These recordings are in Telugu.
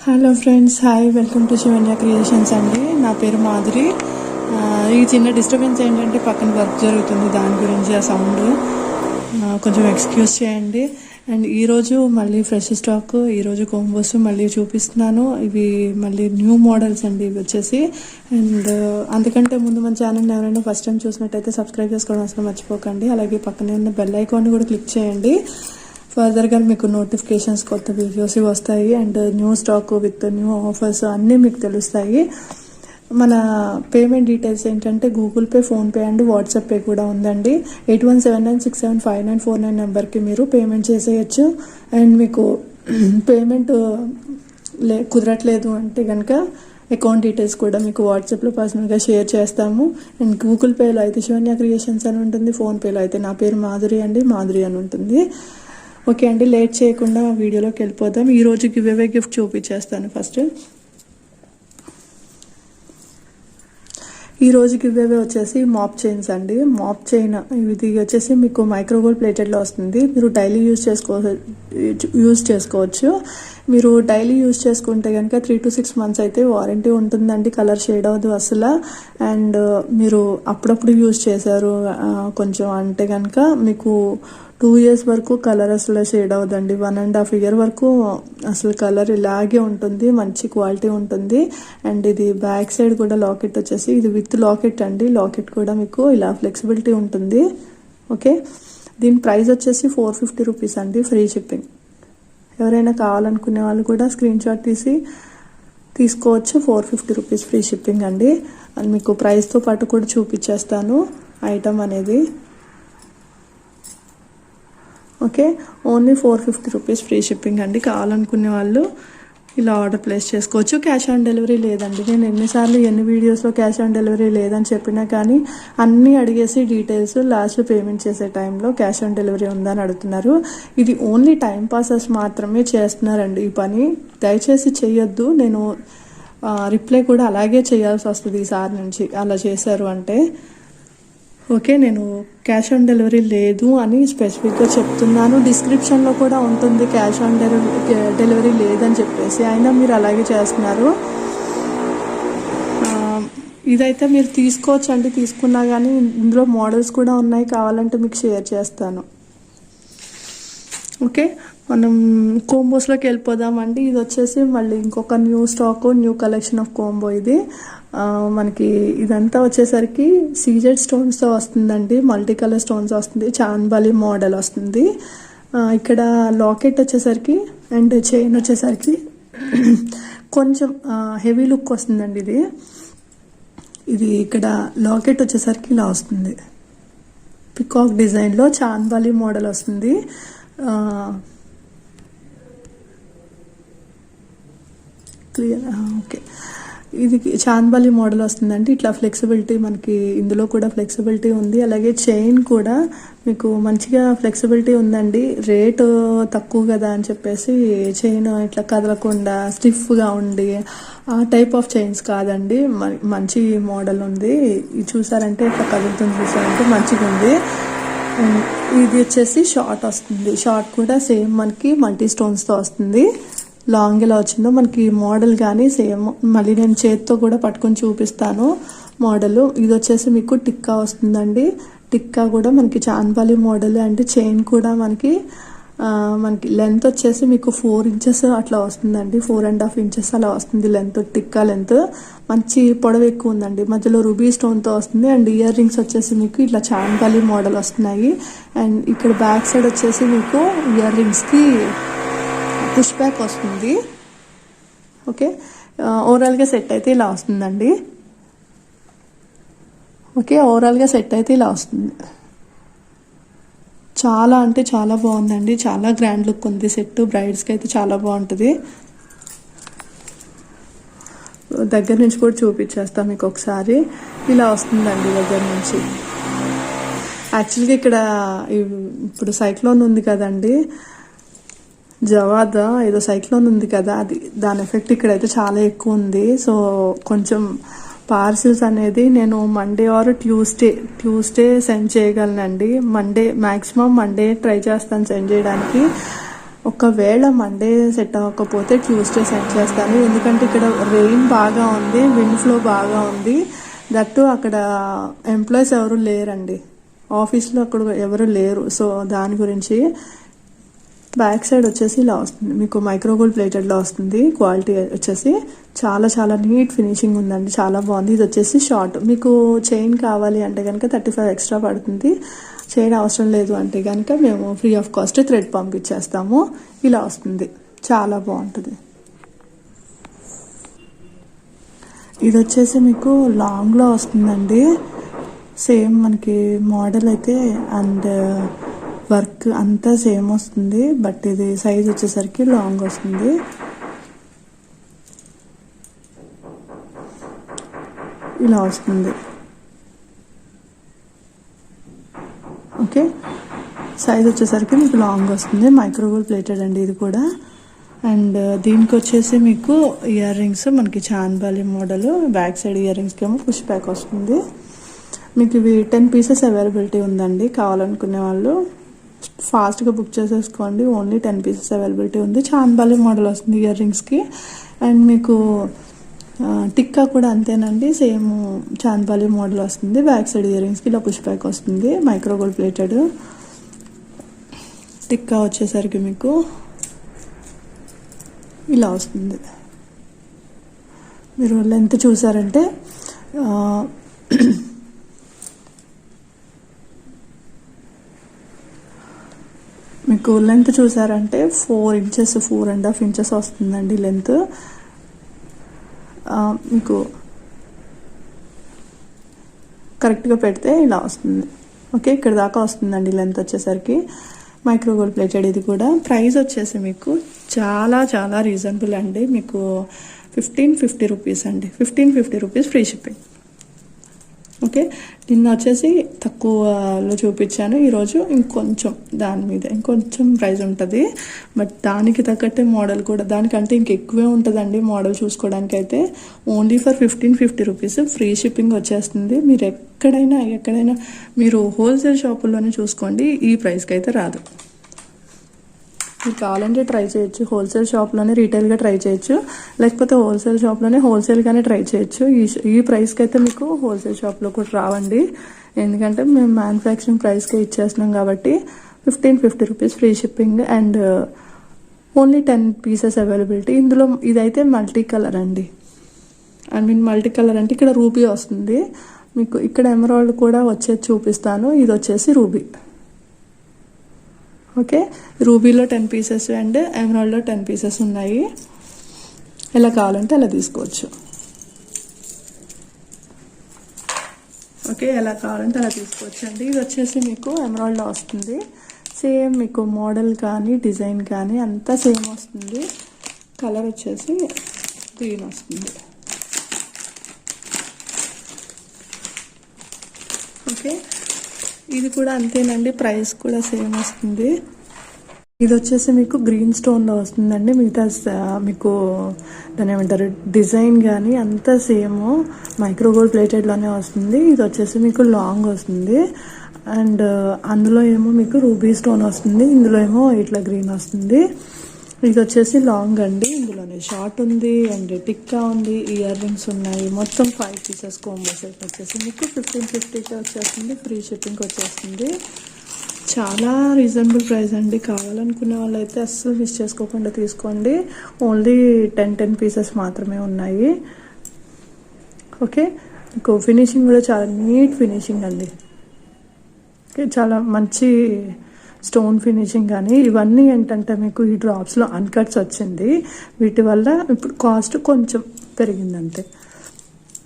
Hello friends, hi, welcome to Shivanya creations అండి. నా పేరు మాధురి. ఈ చిన్న డిస్టర్బెన్స్ ఏంటంటే పక్కన వర్క్ జరుగుతుంది, దాని గురించి ఆ సౌండ్ కొంచెం ఎక్స్క్యూజ్ చేయండి. అండ్ ఈరోజు మళ్ళీ ఫ్రెష్ స్టాక్, ఈరోజు కోంబోస్ మళ్ళీ చూపిస్తున్నాను. ఇవి మళ్ళీ న్యూ మోడల్స్ అండి ఇవి వచ్చేసి. అండ్ అందుకంటే ముందు మన ఛానల్ని ఎవరైనా ఫస్ట్ టైం చూసినట్టయితే సబ్స్క్రైబ్ చేసుకోవడం అసలు మర్చిపోకండి. అలాగే పక్కనే ఉన్న బెల్ ఐకాన్ని కూడా క్లిక్ చేయండి. ఫర్దర్గా మీకు నోటిఫికేషన్స్, కొత్త వీడియోస్ వస్తాయి. And new stock with new offers అన్నీ మీకు తెలుస్తాయి. మన పేమెంట్ డీటెయిల్స్ ఏంటంటే Google pay, PhonePe and WhatsApp pay కూడా ఉందండి. 8179675949 నెంబర్కి మీరు పేమెంట్ చేసేయచ్చు. అండ్ మీకు పేమెంట్ కుదరట్లేదు అంటే కనుక అకౌంట్ డీటెయిల్స్ కూడా మీకు వాట్సాప్లో పర్సనల్గా షేర్ చేస్తాము. అండ్ గూగుల్ పేలో అయితే శివన్య క్రియేషన్స్ అని ఉంటుంది, ఫోన్పేలో అయితే నా పేరు మాధురి అండి, మాధురి అని ఉంటుంది. ఓకే అండి, లేట్ చేయకుండా వీడియోలోకి వెళ్ళిపోదాం. ఈరోజు గివ్ అవే గిఫ్ట్ చూపించేస్తాను. ఫస్ట్ ఈరోజు గివ్ అవే వచ్చేసి మాప్ చైన్స్ అండి. మాప్ చైన్ ఇది వచ్చేసి మీకు మైక్రోగోల్డ్ ప్లేటెడ్లో వస్తుంది. మీరు డైలీ యూజ్ చేసుకోవచ్చు. మీరు డైలీ యూజ్ చేసుకుంటే కనుక 3 to 6 months అయితే వారంటీ ఉంటుందండి. కలర్ షేడ్ అవ్వదు అసలు. అండ్ మీరు అప్పుడప్పుడు యూజ్ చేశారు కొంచెం అంటే కనుక మీకు 2 years వరకు కలర్ అసలు షేడ్ అవ్వదండి. 1.5 year వరకు అసలు కలర్ ఇలాగే ఉంటుంది, మంచి క్వాలిటీ ఉంటుంది. అండ్ ఇది బ్యాక్ సైడ్ కూడా లాకెట్ వచ్చేసి ఇది విత్ లాకెట్ అండి. లాకెట్ కూడా మీకు ఇలా ఫ్లెక్సిబిలిటీ ఉంటుంది. ఓకే, దీని ప్రైస్ వచ్చేసి 450 రూపీస్ అండి, ఫ్రీ షిప్పింగ్. ఎవరైనా కావాలనుకునే వాళ్ళు కూడా స్క్రీన్ షాట్ తీసుకోవచ్చు. 450 రూపీస్ ఫ్రీ షిప్పింగ్ అండి. అండ్ మీకు ప్రైస్తో పాటు కూడా చూపించేస్తాను ఐటమ్ అనేది. Okay, only 450 rupees free shipping అండి. కావాలనుకునే వాళ్ళు ఇలా ఆర్డర్ ప్లేస్ చేసుకోవచ్చు. క్యాష్ ఆన్ డెలివరీ లేదండి. నేను ఎన్ని వీడియోస్లో క్యాష్ ఆన్ డెలివరీ లేదని చెప్పినా కానీ అన్నీ అడిగేసి డీటెయిల్స్ లాస్ట్ పేమెంట్ చేసే టైంలో క్యాష్ ఆన్ డెలివరీ ఉందని అడుగుతున్నారు. ఇది ఓన్లీ టైం పాసెస్ మాత్రమే చేస్తున్నారండి ఈ పని. దయచేసి చెయ్యొద్దు. నేను రిప్లై కూడా అలాగే చేయాల్సి వస్తుంది ఈసారి నుంచి అలా చేశారు అంటే. ఓకే, నేను క్యాష్ ఆన్ డెలివరీ లేదు అని స్పెసిఫిక్గా చెప్తున్నాను. డిస్క్రిప్షన్లో కూడా ఉంటుంది క్యాష్ ఆన్ డెలివరీ లేదని చెప్పేసి, అయినా మీరు అలాగే చేస్తున్నారు. ఇదైతే మీరు తీసుకోవచ్చు అండి. తీసుకున్నా కానీ ఇందులో మోడల్స్ కూడా ఉన్నాయి, కావాలంటే మీకు షేర్ చేస్తాను. ఓకే, మనం కోంబోస్లోకి వెళ్ళిపోదామండి. ఇది వచ్చేసి మళ్ళీ ఇంకొక new stock, new collection of combo. ఇది మనకి ఇదంతా వచ్చేసరికి సీజెడ్ స్టోన్స్తో వస్తుందండి. మల్టీ కలర్ స్టోన్స్ వస్తుంది, చాన్బాలి మోడల్ వస్తుంది. ఇక్కడ లాకెట్ వచ్చేసరికి అండ్ చైన్ వచ్చేసరికి కొంచెం హెవీ లుక్ వస్తుందండి. ఇది ఇక్కడ లాకెట్ వచ్చేసరికి ఇలా వస్తుంది, పికాక్ డిజైన్లో చాన్బాలి మోడల్ వస్తుంది. క్లియర్? ఓకే, ఇది చాన్బాలి మోడల్ వస్తుందండి. ఇట్లా ఫ్లెక్సిబిలిటీ మనకి ఇందులో కూడా ఫ్లెక్సిబిలిటీ ఉంది. అలాగే చైన్ కూడా మీకు మంచిగా ఫ్లెక్సిబిలిటీ ఉందండి. రేటు తక్కువ కదా అని చెప్పేసి చైన్ ఇట్లా కదలకుండా స్టిఫ్గా ఉండి ఆ టైప్ ఆఫ్ చైన్స్ కాదండి. మంచి మోడల్ ఉంది. ఇది చూసారంటే ఇట్లా కదులుతుంది, చూసారంటే మంచిగా ఉంది. ఇది వచ్చేసి షార్ట్ వస్తుంది. షార్ట్ కూడా సేమ్ మనకి మల్టీ స్టోన్స్తో వస్తుంది. లాంగ్ ఎలా వచ్చిందో మనకి మోడల్ కానీ సేమ్. మళ్ళీ నేను చేతితో కూడా పట్టుకొని చూపిస్తాను మోడల్. ఇది వచ్చేసి మీకు టిక్కా వస్తుందండి. టిక్కా కూడా మనకి చాన్బాలి మోడల్. అంటే చైన్ కూడా మనకి లెంత్ వచ్చేసి మీకు 4 inches అట్లా వస్తుందండి. 4.5 inches అలా వస్తుంది లెంత్, టిక్కా లెంత్. మంచి పొడవు ఎక్కువ ఉందండి. మధ్యలో రూబీ స్టోన్తో వస్తుంది. అండ్ ఇయర్ రింగ్స్ వచ్చేసి మీకు ఇట్లా చాన్బాలి మోడల్ వస్తున్నాయి. అండ్ ఇక్కడ బ్యాక్ సైడ్ వచ్చేసి మీకు ఇయర్ రింగ్స్కి పుష్ బ్యాక్ వస్తుంది. ఓకే, ఓవరాల్గా సెట్ అయితే ఇలా వస్తుందండి. ఓకే, ఓవరాల్గా సెట్ అయితే ఇలా వస్తుంది. చాలా అంటే చాలా బాగుందండి. చాలా గ్రాండ్ లుక్ ఉంది సెట్. బ్రైడ్స్కి అయితే చాలా బాగుంటుంది. దగ్గర నుంచి కూడా చూపించేస్తాం మీకు ఒకసారి. ఇలా వస్తుందండి దగ్గర నుంచి. యాక్చువల్గా ఇక్కడ ఇప్పుడు సైక్లోన్ ఉంది కదండి, జవాద్ ఏదో సైక్లోన్ ఉంది కదా, దాని ఎఫెక్ట్ ఇక్కడైతే చాలా ఎక్కువ ఉంది. సో కొంచెం పార్సిల్స్ అనేది నేను మండే ఆర్ ట్యూస్డే సెండ్ చేయగలనండి. మ్యాక్సిమం మండే ట్రై చేస్తాను సెండ్ చేయడానికి. ఒకవేళ మండే సెట్ అవ్వకపోతే ట్యూస్డే సెండ్ చేస్తాను, ఎందుకంటే ఇక్కడ రెయిన్ బాగా ఉంది, విండ్ ఫ్లో బాగా ఉంది. దట్టు అక్కడ ఎంప్లాయీస్ ఎవరు లేరండి, ఆఫీస్లో అక్కడ ఎవరు లేరు. సో దాని గురించి బ్యాక్ సైడ్ వచ్చేసి ఇలా వస్తుంది మీకు, మైక్రోగోల్డ్ ప్లేటెడ్లో వస్తుంది. క్వాలిటీ వచ్చేసి చాలా చాలా నీట్ ఫినిషింగ్ ఉందండి, చాలా బాగుంది. ఇది వచ్చేసి షార్ట్. మీకు చైన్ కావాలి అంటే కనుక 35 ఎక్స్ట్రా పడుతుంది. చైన్ అవసరం లేదు అంటే కనుక మేము ఫ్రీ ఆఫ్ కాస్ట్ థ్రెడ్ పంపించేస్తాము. ఇలా వస్తుంది, చాలా బాగుంటుంది. ఇది వచ్చేసి మీకు లాంగ్లో వస్తుందండి. సేమ్ మనకి మోడల్ అయితే అండ్ వర్క్ అంతా సేమ్ వస్తుంది, బట్ ఇది సైజ్ వచ్చేసరికి లాంగ్ వస్తుంది. ఇలా వస్తుంది. ఓకే, సైజ్ వచ్చేసరికి మీకు లాంగ్ వస్తుంది. మైక్రోగోల్డ్ ప్లేటెడ్ అండి ఇది కూడా. అండ్ దీనికి వచ్చేసి మీకు ఇయర్ రింగ్స్ మనకి చాన్బాలి మోడల్, బ్యాక్ సైడ్ ఇయర్ రింగ్స్కి ఏమో పుష్ బ్యాక్ వస్తుంది. మీకు ఇవి 10 పీసెస్ అవైలబిలిటీ ఉందండి. కావాలనుకునే వాళ్ళు ఫాస్ట్గా బుక్ చేసేసుకోండి. ఓన్లీ 10 పీసెస్ అవైలబిలిటీ ఉంది. చాన్బాలి మోడల్ వస్తుంది ఇయర్ రింగ్స్కి. అండ్ మీకు టిక్కా కూడా అంతేనండి, సేమ్ చాన్బాలి మోడల్ వస్తుంది. బ్యాక్ సైడ్ ఇయర్ రింగ్స్కి ఇలా పుష్ బ్యాక్ వస్తుంది. మైక్రోగోల్డ్ ప్లేటెడ్ టిక్కా వచ్చేసరికి మీకు ఇలా వస్తుంది. మీరు లెంత్ చూసారంటే మీకు లెంత్ చూసారంటే 4 ఇంచెస్ 4.5 ఇంచెస్ వస్తుందండి లెంత్. మీకు కరెక్ట్గా పెడితే ఇలా వస్తుంది. ఓకే, ఇక్కడ దాకా వస్తుందండి లెంత్ వచ్చేసరికి. మైక్రోగోల్డ్ ప్లేటెడ్ ఇది కూడా. ప్రైస్ వచ్చేసి మీకు చాలా చాలా రీజనబుల్ అండి. మీకు 1550 రూపీస్ అండి, 1550 రూపీస్ ఫ్రీ షిప్పింగ్. ఓకే, నిన్న వచ్చేసి తక్కువలో చూపించాను, ఈరోజు ఇంకొంచెం దాని మీద ఇంకొంచెం ప్రైస్ ఉంటుంది. బట్ దానికి తగ్గట్టే మోడల్ కూడా, దానికంటే ఇంకెక్కువే ఉంటుందండి మోడల్ చూసుకోవడానికి అయితే. Only for 1550 rupees free shipping వచ్చేస్తుంది. మీరు ఎక్కడైనా మీరు హోల్సేల్ షాపుల్లోనే చూసుకోండి, ఈ ప్రైస్కి అయితే రాదు. మీరు కావాలంటే ట్రై చేయొచ్చు, హోల్సేల్ షాప్లోనే రీటైల్గా ట్రై చేయొచ్చు, లేకపోతే హోల్సేల్ షాప్లోనే హోల్సేల్గానే ట్రై చేయొచ్చు. ఈ ప్రైస్కి అయితే మీకు హోల్సేల్ షాప్లో కూడా రావండి, ఎందుకంటే మేము మ్యానుఫ్యాక్చరింగ్ ప్రైస్కే ఇచ్చేస్తున్నాం కాబట్టి. 1550 rupees free shipping and only 10 pieces availability. ఇందులో ఇదైతే మల్టీ కలర్ అండి. మల్టీ కలర్ అంటే ఇక్కడ రూబీ వస్తుంది మీకు, ఇక్కడ ఎమరాల్డ్ కూడా వచ్చేది చూపిస్తాను. ఇది వచ్చేసి రూబీ. ఓకే, రూబీలో 10 పీసెస్ అండ్ ఎమరాల్డ్లో 10 పీసెస్ ఉన్నాయి. ఎలా కావాలంటే అలా తీసుకోవచ్చు. ఓకే, ఎలా కావాలంటే అలా తీసుకోవచ్చు అండి. ఇది వచ్చేసి మీకు ఎమరాల్డ్లో వస్తుంది. సేమ్ మీకు మోడల్ కానీ డిజైన్ కానీ అంతా సేమ్ వస్తుంది. కలర్ వచ్చేసి గ్రీన్ వస్తుంది. ఓకే, ఇది కూడా అంతేనండి, ప్రైస్ కూడా సేమ్ వస్తుంది. ఇది వచ్చేసి మీకు గ్రీన్ స్టోన్లో వస్తుందండి. మిగతా మీకు దాని ఏమంటారు డిజైన్ కానీ అంతా సేమ్ మైక్రోగోల్డ్ ప్లేటెడ్లోనే వస్తుంది. ఇది వచ్చేసి మీకు లాంగ్ వస్తుంది అండ్ అందులో ఏమో మీకు రూబీ స్టోన్ వస్తుంది, ఇందులో ఏమో ఇట్లా గ్రీన్ వస్తుంది. ఇది వచ్చేసి లాంగ్ అండి, ఇందులోనే షార్ట్ ఉంది అండ్ టిక్కా ఉంది, ఇయర్ రింగ్స్ ఉన్నాయి. మొత్తం 5 పీసెస్ కాంబో సెట్ వచ్చేసి మీకు 1550కి వచ్చేస్తుంది. ఫ్రీ షిప్పింగ్ వచ్చేస్తుంది. చాలా రీజనబుల్ ప్రైస్ అండి. కావాలనుకునే వాళ్ళు అయితే అస్సలు మిస్ చేసుకోకుండా తీసుకోండి. ఓన్లీ 10 పీసెస్ మాత్రమే ఉన్నాయి. ఓకే, మీకు ఫినిషింగ్ కూడా చాలా నీట్ ఫినిషింగ్ అండి. ఓకే, చాలా మంచి స్టోన్ ఫినిషింగ్. కానీ ఇవన్నీ ఏంటంటే మీకు ఈ డ్రాప్స్లో అన్కట్స్ వచ్చింది, వీటి వల్ల ఇప్పుడు కాస్ట్ కొంచెం పెరిగిందంతే.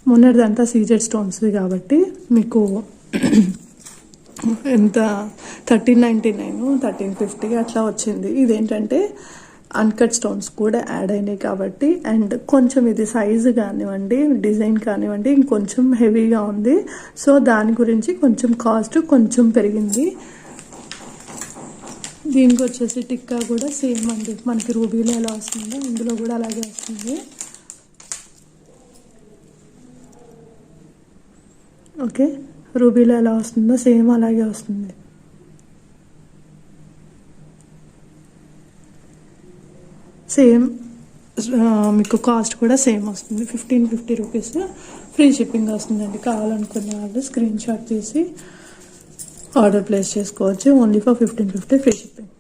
మొన్నటిదంతా సీజెడ్ స్టోన్స్ కాబట్టి మీకు ఎంత 1399 1350 అట్లా వచ్చింది. ఇదేంటంటే అన్కట్ స్టోన్స్ కూడా యాడ్ అయినాయి కాబట్టి అండ్ కొంచెం ఇది సైజు కానివ్వండి డిజైన్ కానివ్వండి ఇంకొంచెం హెవీగా ఉంది. సో దాని గురించి కొంచెం కాస్ట్ కొంచెం పెరిగింది. దీనికి వచ్చేసి టిక్కా కూడా సేమ్ అండి, మనకి రూబీలో ఎలా వస్తుందో ఇందులో కూడా అలాగే వస్తుంది. ఓకే, రూబీలో ఎలా వస్తుందో సేమ్ అలాగే వస్తుంది. సేమ్ మీకు కాస్ట్ కూడా సేమ్ వస్తుంది. 1550 రూపీస్ ఫ్రీ షిప్పింగ్ వస్తుందండి. కావాలనుకునే వాళ్ళు స్క్రీన్ షాట్ తీసి ఆర్డర్ ప్లేస్ చేసుకోవచ్చు. Only for 1550 free shipping.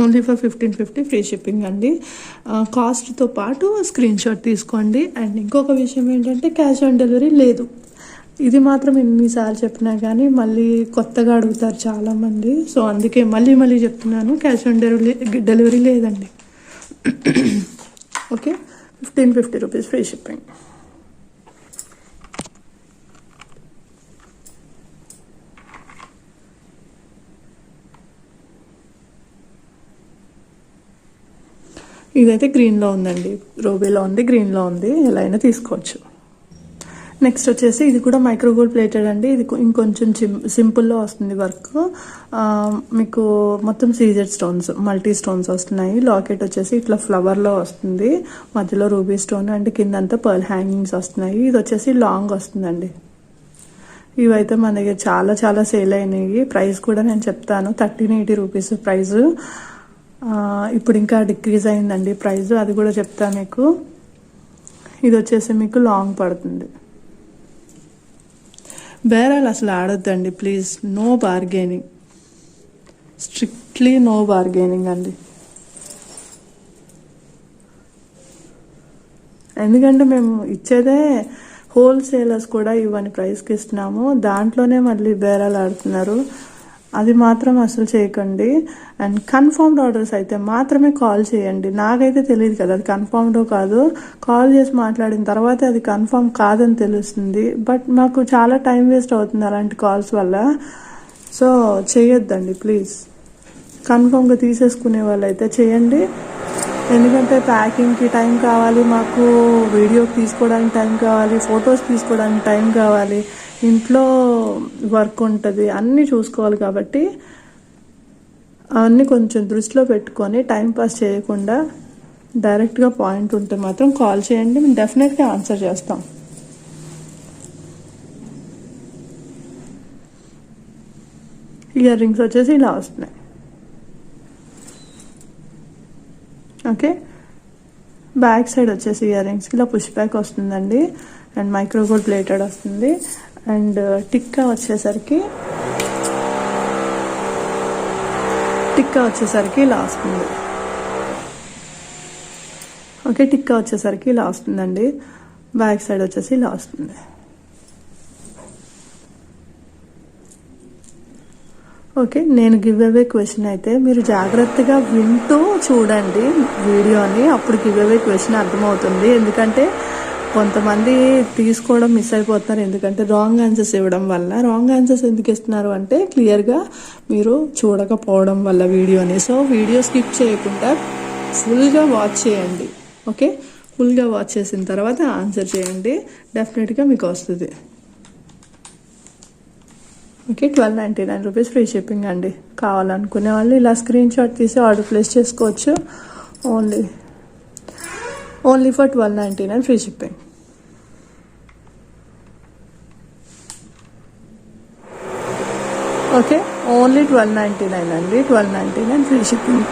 Only for 1550 free shipping అండి. కాస్ట్తో పాటు స్క్రీన్ షాట్ తీసుకోండి. అండ్ ఇంకొక విషయం ఏంటంటే క్యాష్ ఆన్ డెలివరీ లేదు. ఇది మాత్రం ఎన్నిసార్లు చెప్పినా కానీ మళ్ళీ కొత్తగా అడుగుతారు చాలామంది. సో అందుకే మళ్ళీ చెప్తున్నాను, క్యాష్ ఆన్ డెలివరీ లేదండి. Okay, 1550 rupees free shipping. ఇదైతే గ్రీన్లో ఉందండి, రోబేలో ఉంది, గ్రీన్లో ఉంది, ఎలా అయినా తీసుకోవచ్చు. నెక్స్ట్ వచ్చేసి ఇది కూడా మైక్రోగోల్డ్ ప్లేటెడ్ అండి. ఇది ఇంకొంచెం సింపుల్లో వస్తుంది వర్క్. మీకు మొత్తం సీజెడ్ స్టోన్స్, మల్టీ స్టోన్స్ వస్తున్నాయి. లాకెట్ వచ్చేసి ఇట్లా ఫ్లవర్లో వస్తుంది, మధ్యలో రూబీ స్టోన్ అండ్ కిందంతా పర్ల్ హ్యాంగింగ్స్ వస్తున్నాయి. ఇది వచ్చేసి లాంగ్ వస్తుందండి. ఇవైతే మన దగ్గర చాలా సేల్ అయినాయి. ప్రైస్ కూడా నేను చెప్తాను, 1380 రూపీస్ ప్రైస్. ఇప్పుడు ఇంకా డిక్రీజ్ అయిందండి ప్రైస్, అది కూడా చెప్తాను మీకు. ఇది వచ్చేసి మీకు లాంగ్ పడుతుంది. బేరాలు అసలు ఆడొద్దండి please. No bargaining, strictly no bargaining అండి. ఎందుకంటే మేము ఇచ్చేదే హోల్సేలర్స్ కూడా ఇవన్నీ ప్రైస్కి ఇస్తున్నాము, దాంట్లోనే మళ్ళీ బేరాలు ఆడుతున్నారు. అది మాత్రం అసలు చేయకండి. అండ్ కన్ఫర్మ్డ్ ఆర్డర్స్ అయితే మాత్రమే కాల్ చేయండి. నాకైతే తెలియదు కదా అది కన్ఫర్మ్డో కాదు, కాల్ చేసి మాట్లాడిన తర్వాత అది కన్ఫర్మ్ కాదని తెలుస్తుంది. బట్ మాకు చాలా టైం వేస్ట్ అవుతుంది అలాంటి కాల్స్ వల్ల. సో చేయొద్దండి ప్లీజ్. కన్ఫర్మ్గా తీసేసుకునే వాళ్ళైతే చేయండి. ఎందుకంటే ప్యాకింగ్కి టైం కావాలి, మాకు వీడియోకి తీసుకోవడానికి టైం కావాలి, ఫొటోస్ తీసుకోవడానికి టైం కావాలి, ఇంట్లో వర్క్ ఉంటుంది, అన్నీ చూసుకోవాలి. కాబట్టి అవన్నీ కొంచెం దృష్టిలో పెట్టుకొని టైం పాస్ చేయకుండా డైరెక్ట్గా పాయింట్ ఉంటే మాత్రం కాల్ చేయండి, మేము డెఫినెట్గా ఆన్సర్ చేస్తాం. ఇయర్ రింగ్స్ వచ్చేసి ఇలా వస్తున్నాయి. ఓకే, బ్యాక్ సైడ్ వచ్చేసి ఇయర్ రింగ్స్కి ఇలా పుష్ బ్యాక్ వస్తుందండి. అండ్ మైక్రోగోల్డ్ ప్లేటెడ్ వస్తుంది. అండ్ టిక్కా వచ్చేసరికి ఇలా వస్తుంది. ఓకే, టిక్కా వచ్చేసరికి ఇలా వస్తుందండి. బ్యాక్ సైడ్ వచ్చేసి ఇలా వస్తుంది. ఓకే, నేను గివ్ అవే క్వశ్చన్ అయితే మీరు జాగ్రత్తగా వింటూ చూడండి వీడియోని, అప్పుడు గివ్ అవే క్వశ్చన్ అర్థమవుతుంది. ఎందుకంటే కొంతమంది తీసుకోవడం మిస్ అయిపోతున్నారు, ఎందుకంటే రాంగ్ ఆన్సర్స్ ఇవ్వడం వల్ల. రాంగ్ ఆన్సర్స్ ఎందుకు ఇస్తున్నారు అంటే క్లియర్గా మీరు చూడకపోవడం వల్ల వీడియోని. సో వీడియో స్కిప్ చేయకుండా ఫుల్గా వాచ్ చేయండి. ఓకే, ఫుల్గా వాచ్ చేసిన తర్వాత ఆన్సర్ చేయండి, డెఫినెట్గా మీకు వస్తుంది. ఓకే, 1299 రూపీస్ ఫ్రీ షిప్పింగ్ అండి. కావాలనుకునే వాళ్ళు ఇలా స్క్రీన్ షాట్ తీసి ఆర్డర్ ప్లేస్ చేసుకోవచ్చు. Only for 1299 free shipping. Okay, only 1299 అండి, 1299 ఫ్రీ షిప్పింగ్.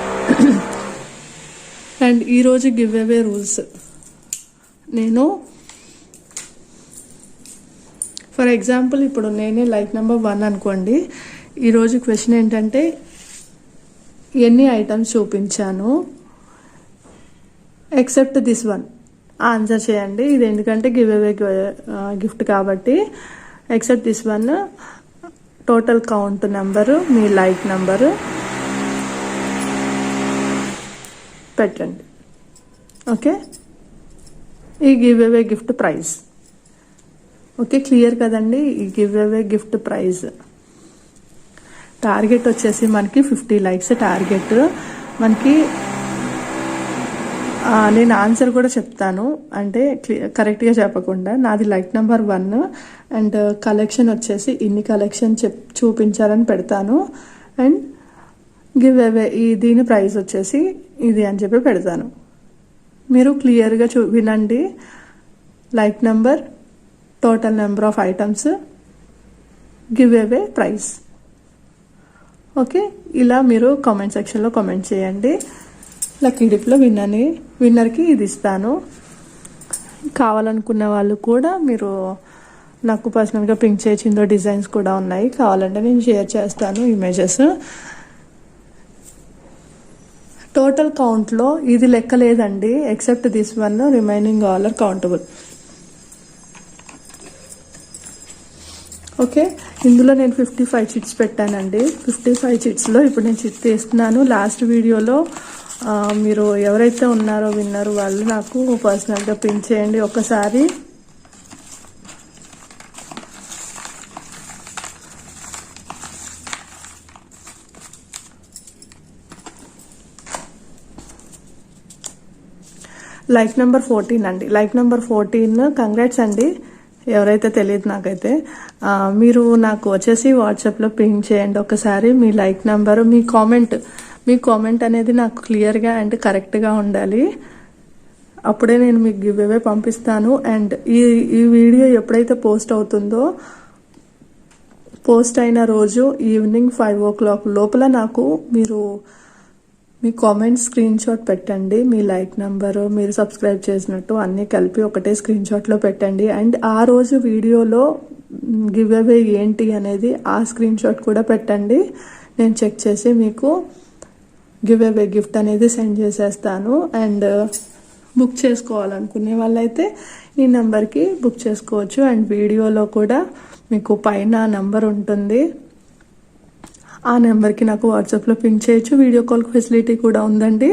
అండ్ ఈరోజు గివ్ అవే రూల్స్, నేను ఫర్ ఎగ్జాంపుల్ ఇప్పుడు నేనే లైక్ నెంబర్ 1 అనుకోండి. ఈరోజు క్వశ్చన్ ఏంటంటే ఎన్ని ఐటమ్స్ చూపించాను ఎక్సెప్ట్ దిస్ వన్, ఆన్సర్ చేయండి. ఇది ఎందుకంటే గివ్ అవే గిఫ్ట్ కాబట్టి. Except this one, total count number, me like number పెట్టండి. ఓకే, ఈ give away gift praise. Okay, clear కదండి. ఈ give away gift praise target వచ్చేసి మనకి 50 లైక్స్ టార్గెట్ మనకి. నేను ఆన్సర్ కూడా చెప్తాను, అంటే కరెక్ట్గా చెప్పకుండా. నాది లైక్ నెంబర్ 1 అండ్ కలెక్షన్ వచ్చేసి ఇన్ని కలెక్షన్ చూపించాలని పెడతాను. అండ్ గివ్ అవే దీని ప్రైస్ వచ్చేసి ఇది అని చెప్పి పెడతాను. మీరు క్లియర్గా వినండి. Like number, total number of items, give away price. Okay, ఇలా మీరు కామెంట్ సెక్షన్లో కామెంట్ చేయండి. లక్కీ డిప్లో విన్నర్కి ఇది ఇస్తాను. కావాలనుకున్న వాళ్ళు కూడా మీరు నాకు పర్సనల్గా పింక్ చేయిందో డిజైన్స్ కూడా ఉన్నాయి, కావాలంటే నేను షేర్ చేస్తాను ఇమేజెస్. టోటల్ కౌంట్లో ఇది లెక్క లేదండి, except this one, remaining all are countable. Okay, ఇందులో నేను 55 చిట్స్ పెట్టానండి. 55 చిట్స్లో ఇప్పుడు నేను చిట్ తీస్తున్నాను. లాస్ట్ వీడియోలో మీరు ఎవరైతే ఉన్నారో విన్నారు వాళ్ళు నాకు పర్సనల్గా పింక్ చేయండి ఒకసారి. లైక్ నెంబర్ 14 అండి, లైక్ నెంబర్ 14 కంగ్రాట్స్ అండి. ఎవరైతే తెలియదు నాకైతే, మీరు నాకు వచ్చేసి వాట్సాప్లో పింక్ చేయండి ఒకసారి మీ లైక్ నెంబరు, మీ కామెంట్ అనేది నాకు క్లియర్గా అండ్ కరెక్ట్గా ఉండాలి. అప్పుడే నేను మీకు గివ్ అవే పంపిస్తాను. అండ్ ఈ వీడియో ఎప్పుడైతే పోస్ట్ అవుతుందో, పోస్ట్ అయిన రోజు ఈవినింగ్ 5 o'clock లోపల నాకు మీరు మీ కామెంట్ స్క్రీన్ షాట్ పెట్టండి. మీ లైక్ నెంబరు, మీరు సబ్స్క్రైబ్ చేసినట్టు అన్నీ కలిపి ఒకటే స్క్రీన్ షాట్లో పెట్టండి. అండ్ ఆ రోజు వీడియోలో గివ్ అవే ఏంటి అనేది ఆ స్క్రీన్ షాట్ కూడా పెట్టండి. నేను చెక్ చేసి మీకు గివ్ అవే గిఫ్ట్ అనేది సెండ్ చేసేస్తాను. అండ్ బుక్ చేసుకోవాలనుకునే వాళ్ళైతే ఈ నెంబర్కి బుక్ చేసుకోవచ్చు. అండ్ వీడియోలో కూడా మీకు పైన నెంబర్ ఉంటుంది, ఆ నెంబర్కి నాకు వాట్సాప్లో పింక్ చేయొచ్చు. వీడియో కాల్ ఫెసిలిటీ కూడా ఉందండి.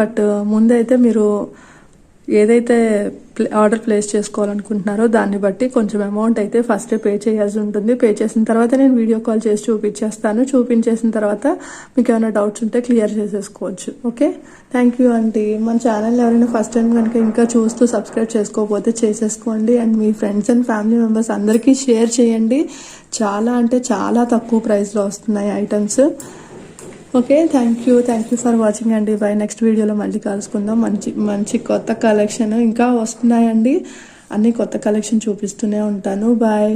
బట్ ముందైతే మీరు ఏదైతే ఆర్డర్ ప్లేస్ చేసుకోవాలనుకుంటున్నారో దాన్ని బట్టి కొంచెం అమౌంట్ అయితే ఫస్ట్ పే చేయాల్సి ఉంటుంది. పే చేసిన తర్వాత నేను వీడియో కాల్ చేసి చూపించేస్తాను. చూపించేసిన తర్వాత మీకు ఏమైనా డౌట్స్ ఉంటే క్లియర్ చేసేసుకోవచ్చు. ఓకే, థ్యాంక్ యూ అండి. మన ఛానల్ ఎవరైనా ఫస్ట్ టైం కనుక ఇంకా చూస్తూ సబ్స్క్రైబ్ చేసుకోకపోతే చేసేసుకోండి. And me friends and family members అందరికీ షేర్ చేయండి. చాలా అంటే చాలా తక్కువ ప్రైస్లో వస్తున్నాయి items. Okay, thank you for watching అండి. బై, నెక్స్ట్ వీడియోలో మళ్ళీ కలుసుకుందాం. మంచి కొత్త కలెక్షన్ ఇంకా వస్తున్నాయండి. అన్ని కొత్త కలెక్షన్ చూపిస్తూనే ఉంటాను. బాయ్.